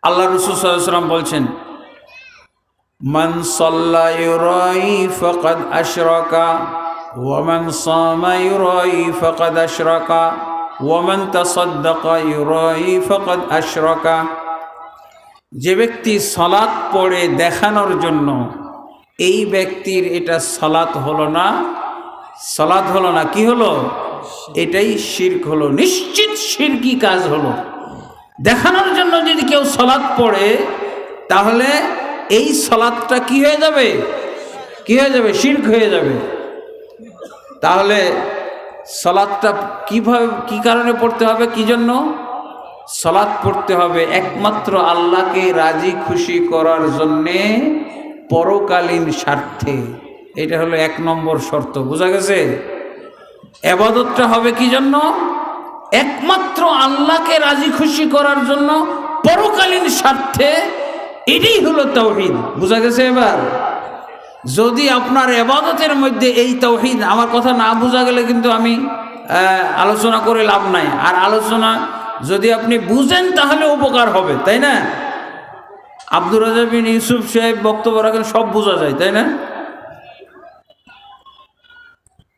আল্লাহ রাসূল সাল্লাল্লাহু আলাইহি ওয়াসাল্লাম বলছেন, মান সাল্লা ইউরাই ফাকাদ আশরাকা ওয়া মান সামা ইউরাই ফাকাদ আশরাকা ওয়া মান তাসাদ্দাকা ইউরাই ফাকাদ আশরাকা। যে ব্যক্তি সালাত পড়ে দেখানোর জন্য, এই ব্যক্তির এটা সালাত হলো না, সালাত হলো না, কি হলো? এটাই শিরক হলো, নিশ্চিত শিরকি কাজ হলো। দেখানোর জন্য যদি কেউ সালাত পড়ে, তাহলে এই সালাতটা কি হয়ে যাবে? কি হয়ে যাবে? শিরক হয়ে যাবে। তাহলে সালাতটা কিভাবে, কি কারণে পড়তে হবে? কি জন্য সালাত পড়তে হবে? একমাত্র আল্লাহকে রাজি খুশি করার জন্যে, পরকালীন স্বার্থে। এটা হলো 1 নম্বর শর্ত। বোঝা গেছে? ইবাদতটা হবে কি জন্য? একমাত্র আল্লাহকে রাজি খুশি করার জন্য, পরকালীন স্বার্থে। এটাই হলো তাওহীদ। বোঝা গেছে? এবার যদি আপনার ইবাদতের মধ্যে এই তাওহীদ, আমার কথা না বোঝা গেলে কিন্তু আমি আলোচনা করে লাভ নাই। আর আলোচনা যদি আপনি বুঝেন তাহলে উপকার হবে, তাই না? আব্দুর রাজ্জাক বিন ইউসুফ সাহেব বক্তব্য রাখেন, সব বোঝা যায়, তাই না?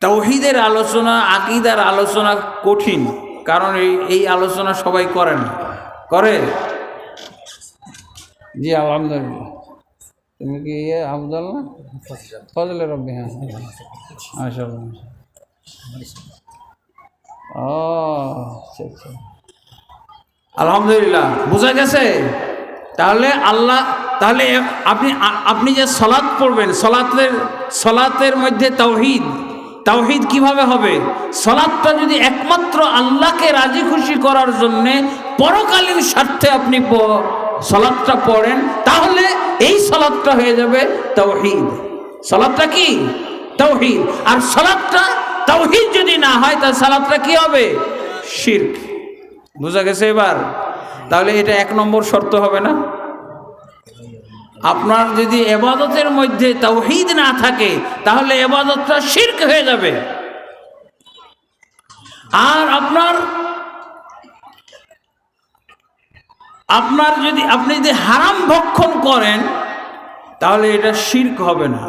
তাওহীদের আলোচনা, আকীদার আলোচনা কঠিন, কারণ এই আলোচনা সবাই করে না। করে? জি আলহামদুলিল্লাহ। তুমি কি আফজল না? ফজলে রব্বি। হ্যাঁ মাশাআল্লাহ। ও আচ্ছা আচ্ছা, আলহামদুলিল্লাহ। বোঝা গেছে? তাহলে তাহলে আপনি যে সালাত পড়বেন, সালাতের মধ্যে তাওহীদ কিভাবে হবে? সালাতটা যদি একমাত্র আল্লাহকে রাজি খুশি করার জন্য, পরকালীন স্বার্থে আপনি সালাতটা পড়েন, তাহলে এই সালাতটা হয়ে যাবে তাওহীদ। সালাতটা কি? তাওহীদ। আর সালাতটা তাওহীদ যদি না হয়, তাহলে সালাতটা কি হবে? শিরক। বোঝা গেছে এবার? তাহলে এটা 1 নম্বর শর্ত হবে না? আপনার যদি ইবাদতের মধ্যে তাওহীদ না থাকে, তাহলে ইবাদতটা শিরক হয়ে যাবে। আর আপনি যদি হারাম ভক্ষণ করেন, তাহলে এটা শিরক হবে না।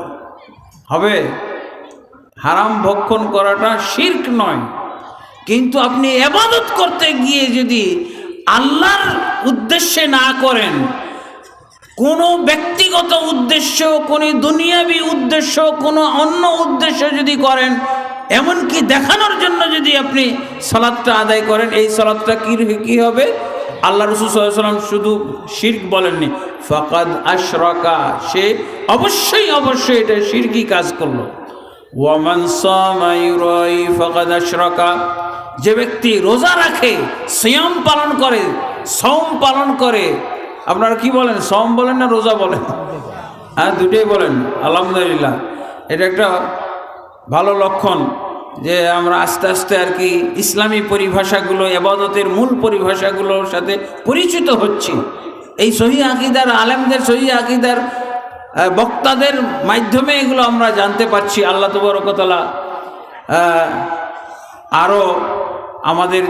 হবে? হারাম ভক্ষণ করাটা শিরক নয়। কিন্তু আপনি ইবাদত করতে গিয়ে যদি আল্লাহর উদ্দেশ্যে না করেন, কোনো ব্যক্তিগত উদ্দেশ্য, কোনো দুনিয়াবি উদ্দেশ্য, কোনো অন্য উদ্দেশ্য যদি করেন, এমনকি দেখানোর জন্য যদি আপনি সালাতটা আদায় করেন, এই সালাতটা কি হবে? আল্লাহ রাসূল সাল্লাল্লাহু আলাইহি ওয়াসাল্লাম শুধু শিরক বলেননি, ফাকাদ আশরাকা, সে অবশ্যই এটা শিরকি কাজ করলো। ওয়া মান সামা ইউরাই ফাকাদ আশরাকা, যে ব্যক্তি রোজা রাখে, সিয়াম পালন করে, সওম পালন করে, আপনারা কি বলেন? সওম বলেন না রোজা বলেন? হ্যাঁ, দুটোই বলেন। আলহামদুলিল্লাহ। এটা একটা ভালো লক্ষণ যে আমরা আস্তে আস্তে আর কি ইসলামী পরিভাষাগুলো, ইবাদতের মূল পরিভাষাগুলোর সাথে পরিচিত হচ্ছি। এই সহিহ আকীদার আলেমদের, সহিহ আকীদার বক্তাদের মাধ্যমে এগুলো আমরা জানতে পারছি। আল্লাহ তাবারক ওয়া তাআলা আরও আমাদের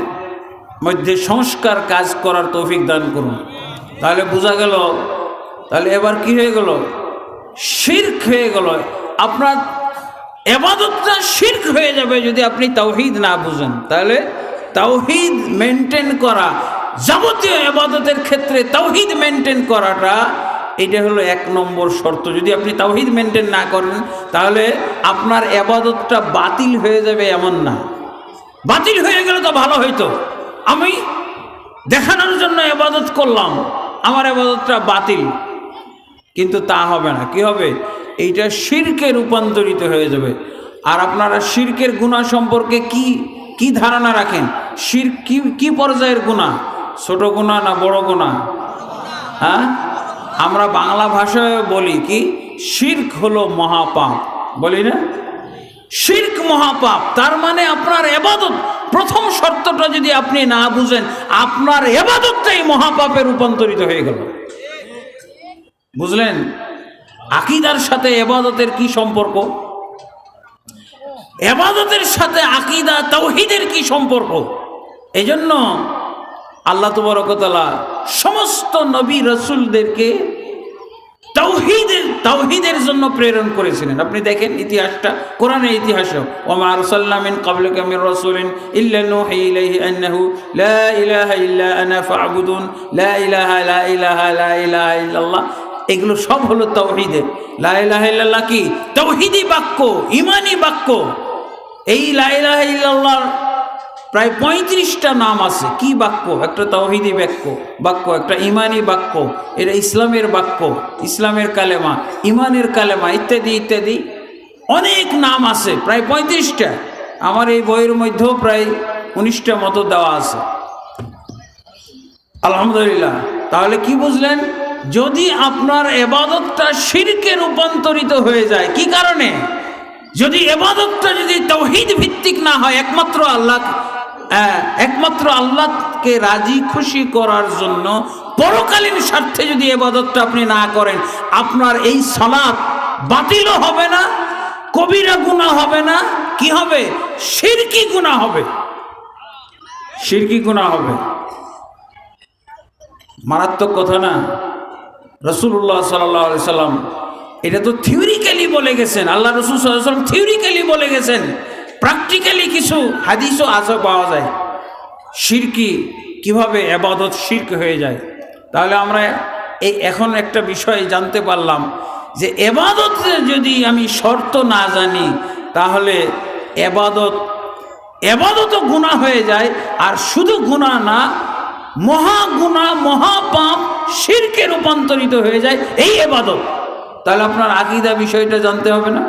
মধ্যে সংস্কার কাজ করার তৌফিক দান করুন। তাহলে বোঝা গেল, তাহলে এবার কি হয়ে গেল? শিরক হয়ে গেল। আপনার ইবাদতটা শিরক হয়ে যাবে যদি আপনি তাওহীদ না বুঝেন। তাহলে তাওহীদ মেনটেন করা, যাবতীয় ইবাদতের ক্ষেত্রে তাওহীদ মেনটেন করাটা, এটা হলো 1 নম্বর শর্ত। যদি আপনি তাওহীদ মেনটেন না করেন, তাহলে আপনার ইবাদতটা বাতিল হয়ে যাবে। এমন না, বাতিল হয়ে গেলে তো ভালো হইতো। আমি দেখানোর জন্য ইবাদত করলাম, আমার ইবাদতটা বাতিল, কিন্তু তা হবে না। কি হবে? এইটা শিরকে রূপান্তরিত হয়ে যাবে। আর আপনারা শিরকের গুনাহ সম্পর্কে কি ধারণা রাখেন? শিরক কি পর্যায়ের গুনাহ? ছোট গুনাহ না বড় গুনাহ? হ্যাঁ, আমরা বাংলা ভাষায় বলি কি, শিরক হলো মহাপাপ, বলি না? শিরক মহাপাপ। তার মানে আপনার ইবাদত, প্রথম শর্তটা যদি আপনি না বুঝেন, আপনার ইবাদতটাই মহাপাপে রূপান্তরিত হয়ে গেল। বুঝলেন? আকীদার সাথে ইবাদতের কি সম্পর্ক? ইবাদতের সাথে আকীদা, তাওহীদের কি সম্পর্ক? এজন্য আল্লাহ তাবারক ওয়া তাআলা সমস্ত নবী রাসূলদেরকে তাওহীদের জন্য প্রেরণ করেছিলেন। আপনি দেখেন ইতিহাসটা, কোরআনের ইতিহাসে, ওয়া মা আরসালনা মিন ক্বাবলিকা মির রাসূলিন ইল্লা নূহি ইলাইহি আন্নাহু লা ইলাহা ইল্লা আনা ফা'বুদুন, লা ইলাহা ইল্লাল্লাহ। এগুলো সব হলো তাওহীদের। লা ইলাহা ইল্লাল্লাহ কি? তাওহীদি বাক্য, ঈমানি বাক্য। এই লা ইলাহা ইল্লাল্লাহ প্রায় 35টা নাম আছে। কি বাক্য? একটা তাওহীদি বাক্য, একটা ঈমানি বাক্য, এটা ইসলামের বাক্য, ইসলামের কালেমা, ঈমানের কালেমা, ইত্যাদি ইত্যাদি অনেক নাম আছে, প্রায় 35টা। আমার এই বইয়ের মধ্যেও প্রায় 19টা মতো দেওয়া আছে, আলহামদুলিল্লাহ। তাহলে কি বুঝলেন? যদি আপনার ইবাদতটা শিরকে রূপান্তরিত হয়ে যায়, কি কারণে? যদি ইবাদতটা যদি তাওহীদ ভিত্তিক না হয়, একমাত্র আল্লাহকে রাজি খুশি করার জন্য পরকালীন স্বার্থে যদি ইবাদতটা আপনি না করেন, আপনার এই সালাত বাতিলও হবে না, কবিরা গুনাহ হবে না। কি হবে? শিরকি গুনাহ হবে, শিরকি গুনাহ হবে। মারাত্মক কথা না? রাসূলুল্লাহ সাল্লাল্লাহু আলাইহি সাল্লাম এটা তো থিওরিক্যালি বলে গেছেন। আল্লাহ রাসূল সাল্লাল্লাহু আলাইহি সাল্লাম থিওরিক্যালি বলে গেছেন, প্র্যাকটিক্যালি কিছু হাদিসও আছে পাওয়া যায় শিরকি কিভাবে ইবাদত শিরক হয়ে যায়। তাহলে আমরা এখন একটা বিষয় জানতে পারলাম যে ইবাদত যদি আমি শর্ত না জানি, তাহলে ইবাদতও গুনাহ হয়ে যায়। আর শুধু গুনাহ না, মহা গুনাহ, মহাপাপ, শিরকে রূপান্তরিত হয়ে যায় এই ইবাদত। তাহলে আপনার আকীদা বিষয়টা জানতে হবে না?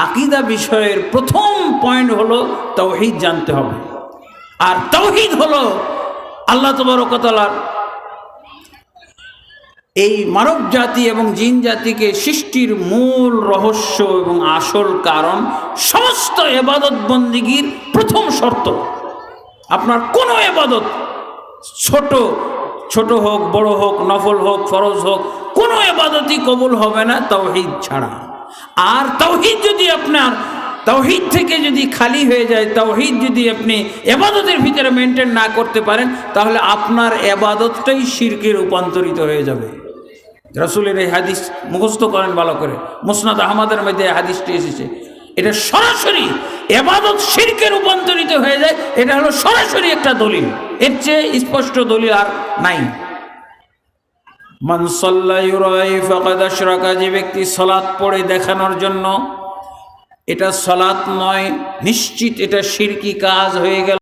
আকীদা বিষয়ের প্রথম পয়েন্ট হলো তাওহীদ জানতে হবে। আর তাওহীদ হলো আল্লাহ তাবারক ওয়া তাআলার এই মানব জাতি এবং জিন জাতিকে সৃষ্টির মূল রহস্য এবং আসল কারণ, সমস্ত ইবাদত বন্দিগির প্রথম শর্ত। আপনার কোনো ইবাদত ছোট হোক, বড় হোক, নফল হোক, ফরজ হোক, কোনো ইবাদতই কবুল হবে না তাওহীদ ছাড়া। আর তাওহীদ যদি আপনার তাওহীদ থেকে যদি খালি হয়ে যায়, তাওহীদ যদি আপনি ইবাদতের ভিতরে মেনটেন না করতে পারেন, তাহলে আপনার ইবাদতটাই শিরকে রূপান্তরিত হয়ে যাবে। রাসূলের এই হাদিস মুখস্থ করেন ভালো করে, মুসনাদ আহমদের মধ্যে এই হাদিসটি এসেছে। এটা সরাসরি ইবাদত শিরকে রূপান্তরিত হয়ে যায়, এটা হলো সরাসরি একটা দলিল। এর চেয়ে স্পষ্ট দলিল আর নাই। মান সাল্লা ইউরাই ফাকাদ আশরাকা, যে ব্যক্তি সালাত পড়ে দেখানোর জন্য, এটা সালাত নয়, নিশ্চিত এটা শিরকি কাজ হয়ে গেল।